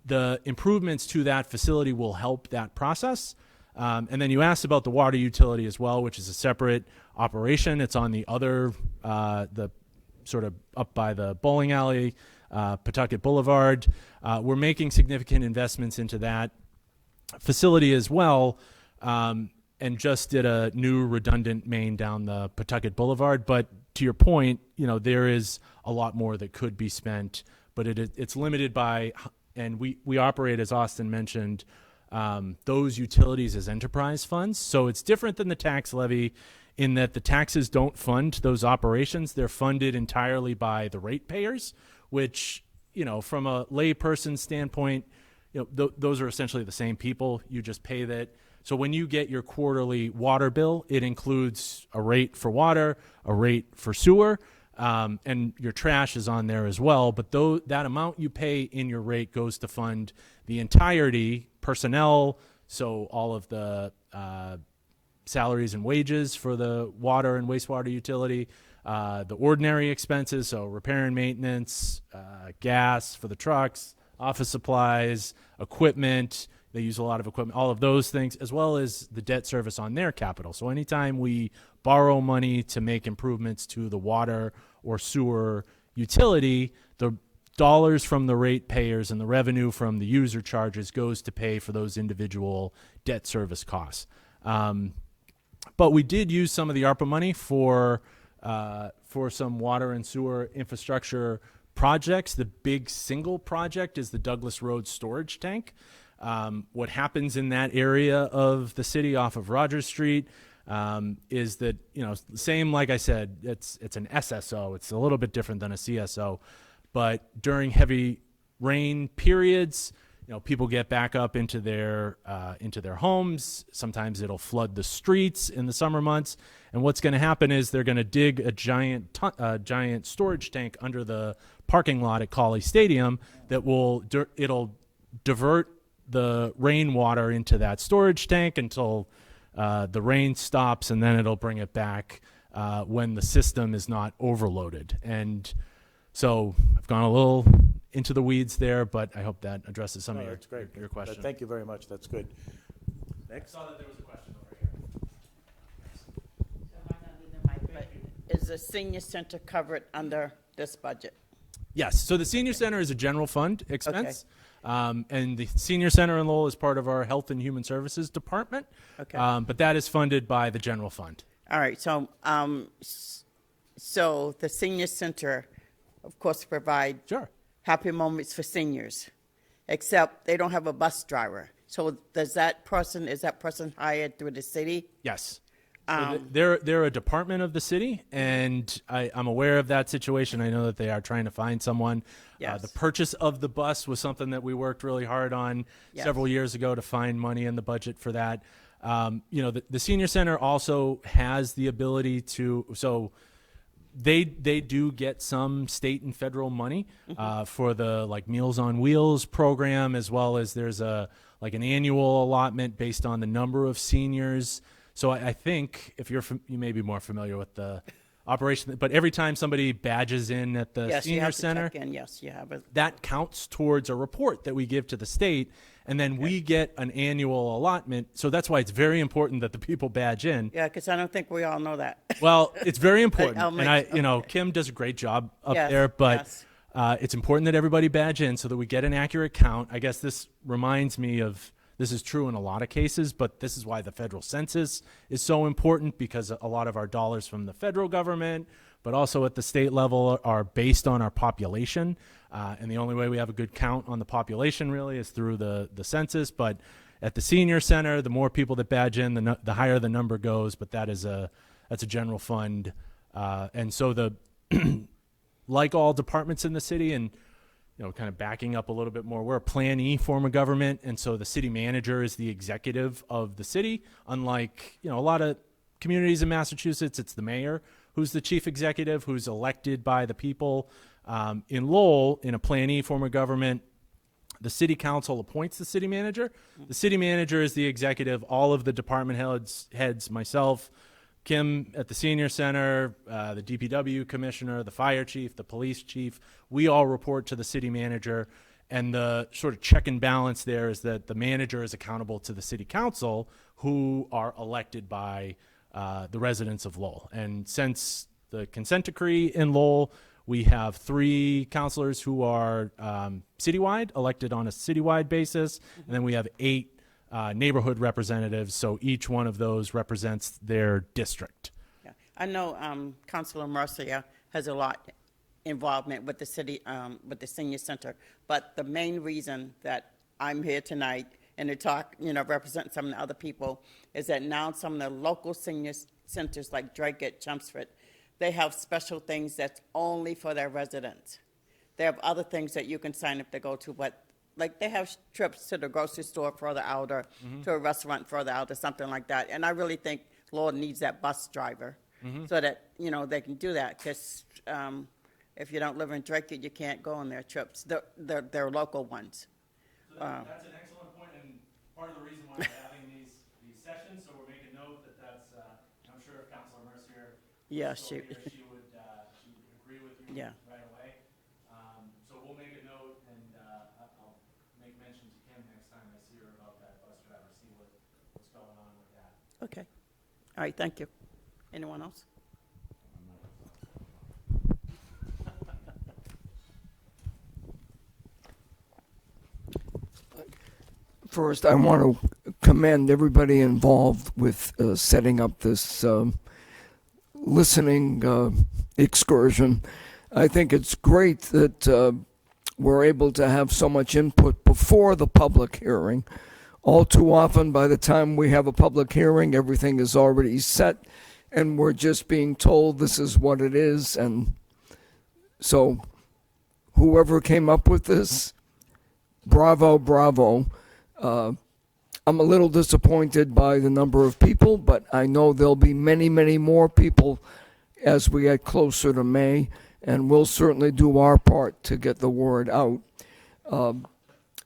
[SPEAKER 6] the improvements to that facility will help that process. And then you asked about the water utility as well, which is a separate operation. It's on the other, the sort of up by the bowling alley, Pawtucket Boulevard. We're making significant investments into that facility as well, and just did a new redundant main down the Pawtucket Boulevard. But to your point, there is a lot more that could be spent, but it's limited by, and we operate, as Austin mentioned, those utilities as enterprise funds. So it's different than the tax levy in that the taxes don't fund those operations. They're funded entirely by the ratepayers, which, from a lay person standpoint, those are essentially the same people. You just pay that. So when you get your quarterly water bill, it includes a rate for water, a rate for sewer, and your trash is on there as well. But that amount you pay in your rate goes to fund the entirety, personnel, so all of the salaries and wages for the water and wastewater utility, the ordinary expenses, so repair and maintenance, gas for the trucks, office supplies, equipment. They use a lot of equipment, all of those things, as well as the debt service on their capital. So anytime we borrow money to make improvements to the water or sewer utility, the dollars from the ratepayers and the revenue from the user charges goes to pay for those individual debt service costs. But we did use some of the ARPA money for some water and sewer infrastructure projects. The big single project is the Douglas Road storage tank. What happens in that area of the city off of Rogers Street is that, same, like I said, it's an SSO. It's a little bit different than a CSO. But during heavy rain periods, people get back up into their homes. Sometimes it'll flood the streets in the summer months. And what's going to happen is they're going to dig a giant storage tank under the parking lot at Colley Stadium that it'll divert the rainwater into that storage tank until the rain stops, and then it'll bring it back when the system is not overloaded. And so I've gone a little into the weeds there, but I hope that addresses some of
[SPEAKER 8] That's great.
[SPEAKER 6] your question.
[SPEAKER 8] Thank you very much. That's good.
[SPEAKER 6] I saw that there was a question over here.
[SPEAKER 9] Is the senior center covered under this budget?
[SPEAKER 6] Yes. So the senior center is a general fund expense. And the senior center in Lowell is part of our health and human services department.
[SPEAKER 9] Okay.
[SPEAKER 6] But that is funded by the general fund.
[SPEAKER 9] All right, so so the senior center, of course, provide
[SPEAKER 6] Sure.
[SPEAKER 9] happy moments for seniors, except they don't have a bus driver. So is that person hired through the city?
[SPEAKER 6] Yes. So they're a department of the city, and I'm aware of that situation. I know that they are trying to find someone.
[SPEAKER 9] Yes.
[SPEAKER 6] The purchase of the bus was something that we worked really hard on
[SPEAKER 9] Yes.
[SPEAKER 6] several years ago to find money in the budget for that. The senior center also has the ability to, so they do get some state and federal money for the Meals on Wheels program, as well as there's an annual allotment based on the number of seniors. So I think if you may be more familiar with the operation, but every time somebody badges in at the
[SPEAKER 9] Yes, you
[SPEAKER 6] senior
[SPEAKER 9] have to
[SPEAKER 6] center,
[SPEAKER 9] check in. Yes, you have it.
[SPEAKER 6] that counts towards a report that we give to the state, and then we get an annual allotment. So that's why it's very important that the people badge in.
[SPEAKER 9] Yeah, because I don't think we all know that.
[SPEAKER 6] Well, it's very important,
[SPEAKER 9] I'll make-
[SPEAKER 6] and Kim does a great job up
[SPEAKER 9] Yes,
[SPEAKER 6] there, but
[SPEAKER 9] yes.
[SPEAKER 6] it's important that everybody badge in so that we get an accurate count. I guess this reminds me of, this is true in a lot of cases, but this is why the federal census is so important, because a lot of our dollars from the federal government, but also at the state level, are based on our population. And the only way we have a good count on the population really is through the census. But at the senior center, the more people that badge in, the higher the number goes. But that's a general fund. And so like all departments in the city, and kind of backing up a little bit more, we're a Plan E form of government, and so the city manager is the executive of the city. Unlike a lot of communities in Massachusetts, it's the mayor who's the chief executive, who's elected by the people. In Lowell, in a Plan E form of government, the city council appoints the city manager. The city manager is the executive. All of the department heads, myself, Kim at the senior center, the DPW commissioner, the fire chief, the police chief, we all report to the city manager. And the sort of check and balance there is that the manager is accountable to the city council, who are elected by the residents of Lowell. And since the consent decree in Lowell, we have 3 councilors who are citywide, elected on a citywide basis, and then we have 8 neighborhood representatives, so each one of those represents their district.
[SPEAKER 9] Yeah. I know Councilor Mercier has a lot involvement with the city, with the senior center, but the main reason that I'm here tonight and to talk, represent some of the other people, is that now some of the local senior centers like Drake at Chelmsford, they have special things that's only for their residents. They have other things that you can sign up to go to, but they have trips to the grocery store further out, or to a restaurant further out, or something like that. And I really think Lord needs that bus driver so that, they can do that. Because if you don't live in Drake, you can't go on their trips. They're local ones.
[SPEAKER 6] So that's an excellent point, and part of the reason why we're having these sessions, so we're making note that's, I'm sure if Councilor Mercier
[SPEAKER 9] Yeah,
[SPEAKER 6] was still here, she would agree with you
[SPEAKER 9] Yeah.
[SPEAKER 6] right away. So we'll make a note, and I'll make mention to Kim next time I see her about that bus driver, see what's going on with that.
[SPEAKER 9] Okay. All right, thank you. Anyone else?
[SPEAKER 2] First, I want to commend everybody involved with setting up this listening excursion. I think it's great that we're able to have so much input before the public hearing. All too often, by the time we have a public hearing, everything is already set, and we're just being told this is what it is. And so whoever came up with this, bravo, bravo. I'm a little disappointed by the number of people, but I know there'll be many, many more people as we get closer to May, and we'll certainly do our part to get the word out.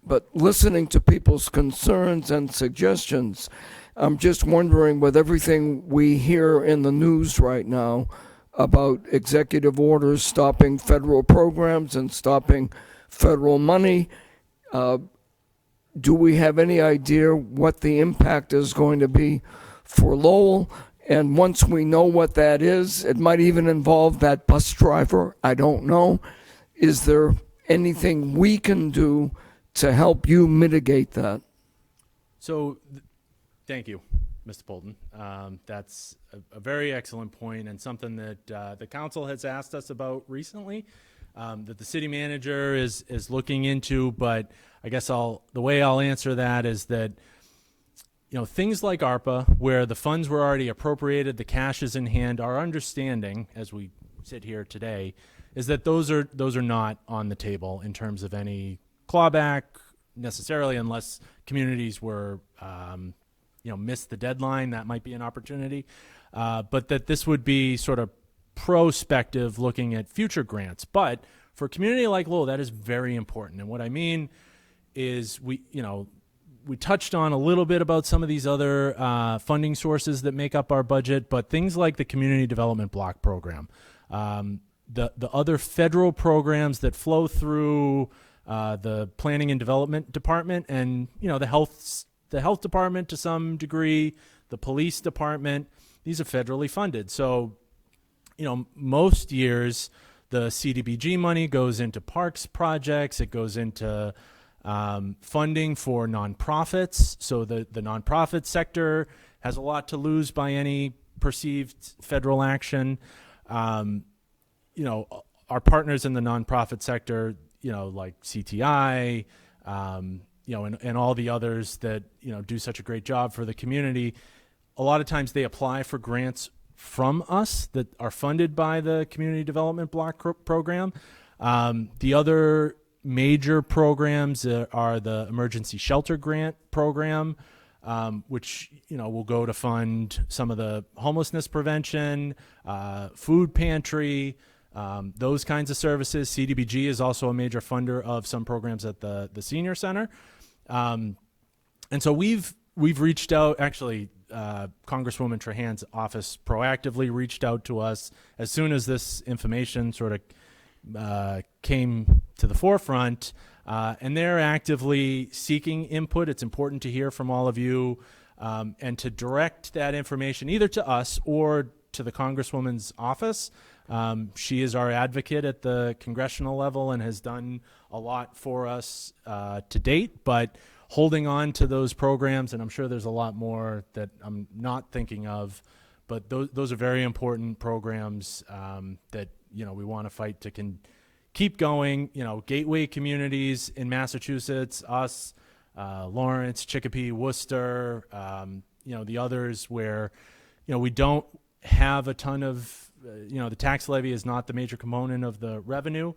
[SPEAKER 2] But listening to people's concerns and suggestions, I'm just wondering, with everything we hear in the news right now about executive orders stopping federal programs and stopping federal money, do we have any idea what the impact is going to be for Lowell? And once we know what that is, it might even involve that bus driver. I don't know. Is there anything we can do to help you mitigate that?
[SPEAKER 6] So, thank you, Mr. Bolton. That's a very excellent point, and something that the council has asked us about recently, that the city manager is looking into. But I guess the way I'll answer that is that, things like ARPA, where the funds were already appropriated, the cash is in hand, our understanding, as we sit here today, is that those are not on the table in terms of any clawback necessarily, unless communities were missed the deadline, that might be an opportunity. But that this would be sort of prospective, looking at future grants. But for a community like Lowell, that is very important. And what I mean is we touched on a little bit about some of these other funding sources that make up our budget, but things like the Community Development Block Program, the other federal programs that flow through the Planning and Development Department, and the health department to some degree, the police department. These are federally funded. So, most years the CDBG money goes into parks projects. It goes into funding for nonprofits. So the nonprofit sector has a lot to lose by any perceived federal action. Our partners in the nonprofit sector, like CTI, and all the others that, do such a great job for the community. A lot of times they apply for grants from us that are funded by the Community Development Block Program. The other major programs are the Emergency Shelter Grant Program, which will go to fund some of the homelessness prevention, food pantry, those kinds of services. CDBG is also a major funder of some programs at the senior center, and so we've reached out. Actually, Congresswoman Trahan's office proactively reached out to us as soon as this information sort of came to the forefront, and they're actively seeking input. It's important to hear from all of you, and to direct that information either to us or to the Congresswoman's office. She is our advocate at the congressional level and has done a lot for us to date, but holding on to those programs, and I'm sure there's a lot more that I'm not thinking of, but those are very important programs that we want to fight to keep going. Gateway communities in Massachusetts, us, Lawrence, Chicopee, Worcester, the others where we don't have a ton of the tax levy is not the major component of the revenue.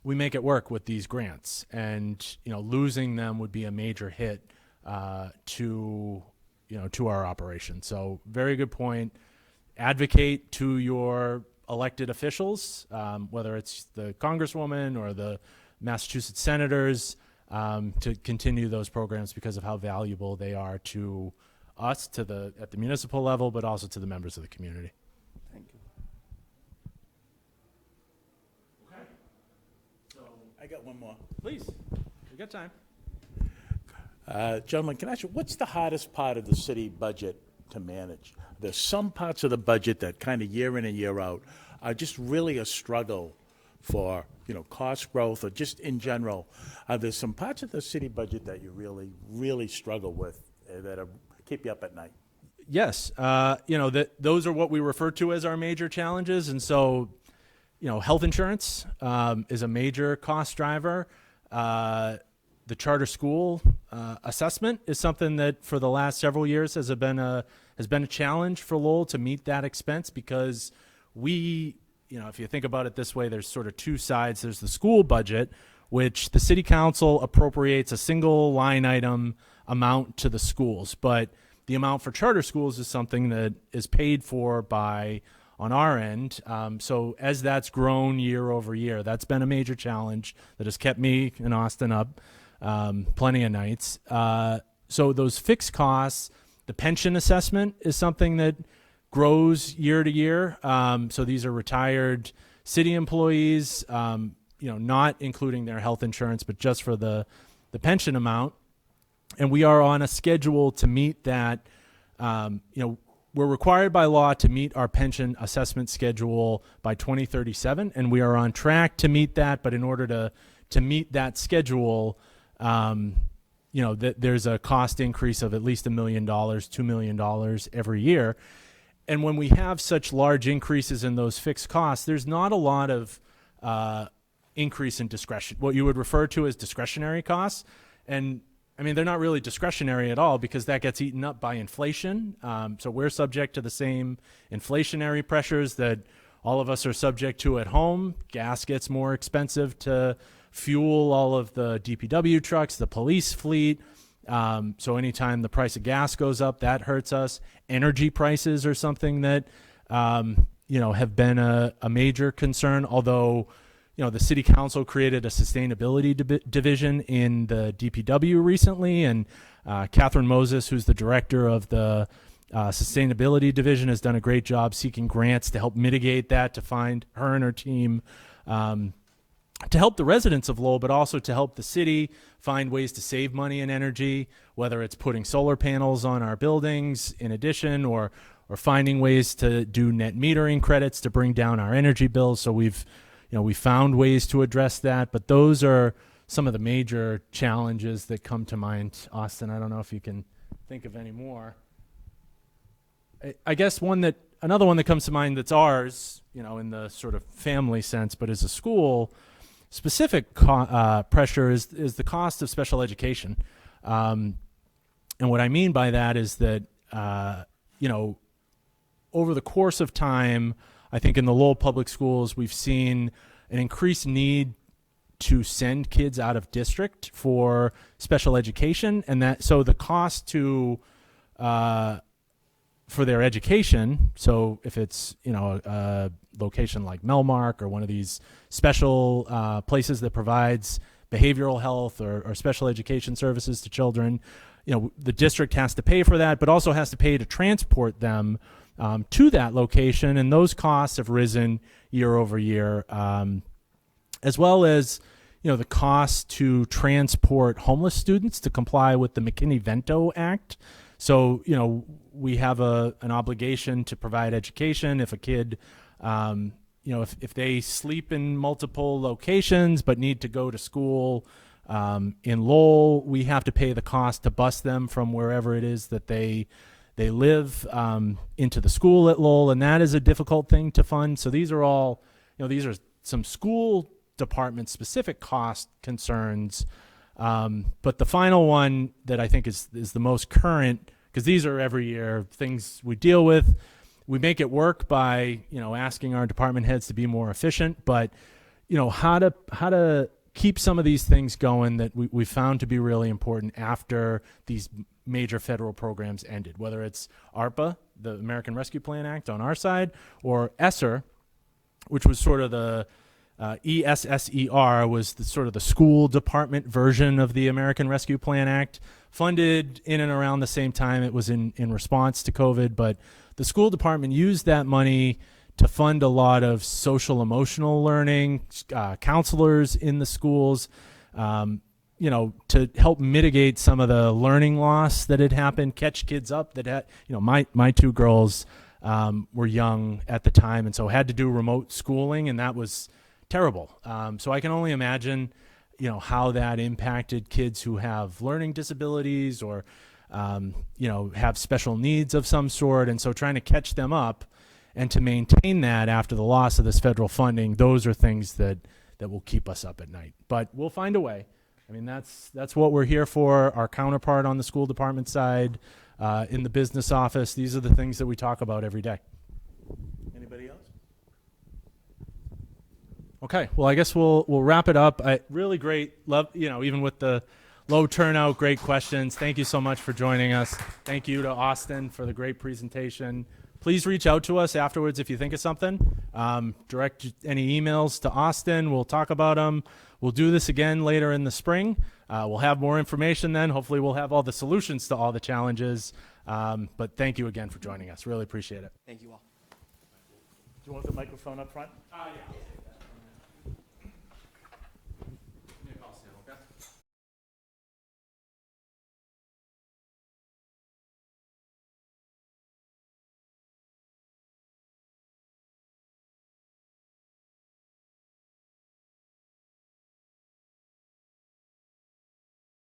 [SPEAKER 6] We make it work with these grants, and losing them would be a major hit to our operation. So very good point. Advocate to your elected officials, whether it's the Congresswoman or the Massachusetts senators, to continue those programs because of how valuable they are to us at the municipal level, but also to the members of the community.
[SPEAKER 5] Thank you.
[SPEAKER 8] I got one more.
[SPEAKER 6] Please, we got time.
[SPEAKER 8] Gentlemen, can I ask you, what's the hardest part of the city budget to manage? There's some parts of the budget that kind of year in and year out are just really a struggle for, cost growth or just in general. There's some parts of the city budget that you really, really struggle with that keep you up at night.
[SPEAKER 6] Yes, those are what we refer to as our major challenges, and so health insurance is a major cost driver. The charter school assessment is something that for the last several years has been a challenge for Lowell to meet that expense, because we, if you think about it this way, there's sort of two sides. There's the school budget, which the city council appropriates a single line item amount to the schools, but the amount for charter schools is something that is paid for on our end. So as that's grown year over year, that's been a major challenge that has kept me in Austin up plenty of nights. So those fixed costs, the pension assessment is something that grows year to year. So these are retired city employees, not including their health insurance, but just for the pension amount. And we are on a schedule to meet that. We're required by law to meet our pension assessment schedule by 2037, and we are on track to meet that. But in order to meet that schedule, there's a cost increase of at least $1 million, $2 million every year. And when we have such large increases in those fixed costs, there's not a lot of increase in discretion, what you would refer to as discretionary costs. And they're not really discretionary at all, because that gets eaten up by inflation. So we're subject to the same inflationary pressures that all of us are subject to at home. Gas gets more expensive to fuel all of the DPW trucks, the police fleet. So anytime the price of gas goes up, that hurts us. Energy prices are something that, have been a major concern, although, the city council created a sustainability division in the DPW recently, and Catherine Moses, who's the director of the sustainability division, has done a great job seeking grants to help mitigate that, to find her and her team, to help the residents of Lowell, but also to help the city find ways to save money and energy, whether it's putting solar panels on our buildings in addition, or finding ways to do net metering credits to bring down our energy bills. So we found ways to address that, but those are some of the major challenges that come to mind. Austin, I don't know if you can think of any more. I guess another one that comes to mind that's ours, in the sort of family sense, but as a school, specific pressure is the cost of special education. And what I mean by that is that, over the course of time, I think in the Lowell Public Schools, we've seen an increased need to send kids out of district for special education. And so the cost for their education, so if it's, a location like Melmark or one of these special places that provides behavioral health or special education services to children, the district has to pay for that, but also has to pay to transport them to that location. And those costs have risen year over year, as well as, the cost to transport homeless students to comply with the McKinney-Vento Act. So, we have an obligation to provide education. If a kid, if they sleep in multiple locations but need to go to school in Lowell, we have to pay the cost to bus them from wherever it is that they live into the school at Lowell, and that is a difficult thing to fund. So these are all, these are some school department specific cost concerns. But the final one that I think is the most current, because these are every year things we deal with. We make it work by, asking our department heads to be more efficient, but, how to keep some of these things going that we found to be really important after these major federal programs ended, whether it's ARPA, the American Rescue Plan Act on our side, or ESSER, which was sort of the ESSER was sort of the school department version of the American Rescue Plan Act, funded in and around the same time. It was in response to COVID, but the school department used that money to fund a lot of social emotional learning, counselors in the schools, to help mitigate some of the learning loss that had happened, catch kids up that had, my two girls were young at the time, and so had to do remote schooling, and that was terrible. So I can only imagine, how that impacted kids who have learning disabilities or, have special needs of some sort. And so trying to catch them up and to maintain that after the loss of this federal funding, those are things that will keep us up at night. But we'll find a way. I mean, that's what we're here for. Our counterpart on the school department side, in the business office, these are the things that we talk about every day. Anybody else? Okay, well, I guess we'll wrap it up. Really great, love, even with the low turnout, great questions. Thank you so much for joining us. Thank you to Austin for the great presentation. Please reach out to us afterwards if you think of something. Direct any emails to Austin. We'll talk about them. We'll do this again later in the spring. We'll have more information then. Hopefully we'll have all the solutions to all the challenges. But thank you again for joining us. Really appreciate it.
[SPEAKER 5] Thank you all.
[SPEAKER 8] Do you want the microphone up front?
[SPEAKER 1] Yeah.